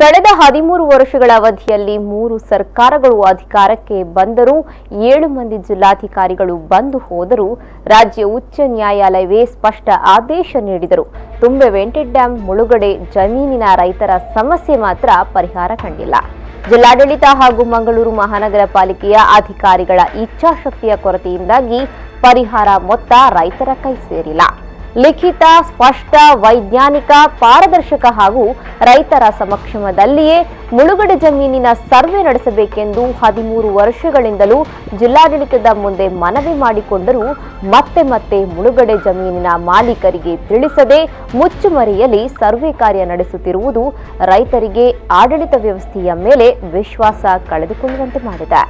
ಕಳೆದ 13 ವರ್ಷಗಳ ಅವಧಿಯಲ್ಲಿ 3 ಸರ್ಕಾರಗಳು ಅಧಿಕಾರಕ್ಕೆ ಬಂದರೂ 7 ಮಂದಿ ಜಿಲ್ಲಾಧಿಕಾರಿಗಳು ಬಂದು ಹೋದರೂ ರಾಜ್ಯ ಉಚ್ಚ ನ್ಯಾಯಾಲಯವೇ ಸ್ಪಷ್ಟ ಆದೇಶ ನೀಡಿದರು. ತುಂಬೆ ವೆಂಟೆಡ್ ಡ್ಯಾಂ ಮುಳುಗಡೆ ಜಮೀನಿನ ರೈತರ ಸಮಸ್ಯೆ ಮಾತ್ರ ಪರಿಹಾರ ಕಂಡಿಲ್ಲ. ಜಿಲ್ಲಾಡಳಿತ ಹಾಗೂ ಮಂಗಳೂರು ಮಹಾನಗರ ಪಾಲಿಕೆಯ ಅಧಿಕಾರಿಗಳ ಇಚ್ಛಾಶಕ್ತಿಯ ಕೊರತೆಯಿಂದಾಗಿ ಪರಿಹಾರ ಮೊತ್ತ ರೈತರ ಕೈ ಸೇರಿಲ್ಲ. ಲಿಖಿತ, ಸ್ಪಷ್ಟ, ವೈಜ್ಞಾನಿಕ, ಪಾರದರ್ಶಕ ಹಾಗೂ ರೈತರ ಸಮಕ್ಷಮದಲ್ಲಿಯೇ ಮುಳುಗಡೆ ಜಮೀನಿನ ಸರ್ವೆ ನಡೆಸಬೇಕೆಂದು 13 ವರ್ಷಗಳಿಂದಲೂ ಜಿಲ್ಲಾಡಳಿತದ ಮುಂದೆ ಮನವಿ ಮಾಡಿಕೊಂಡರೂ ಮತ್ತೆ ಮುಳುಗಡೆ ಜಮೀನಿನ ಮಾಲೀಕರಿಗೆ ತಿಳಿಸದೆ ಮುಚ್ಚುಮರೆಯಲ್ಲಿ ಸರ್ವೆ ಕಾರ್ಯ ನಡೆಸುತ್ತಿರುವುದು ರೈತರಿಗೆ ಆಡಳಿತ ವ್ಯವಸ್ಥೆಯ ಮೇಲೆ ವಿಶ್ವಾಸ ಕಳೆದುಕೊಳ್ಳುವಂತೆ ಮಾಡಿದೆ.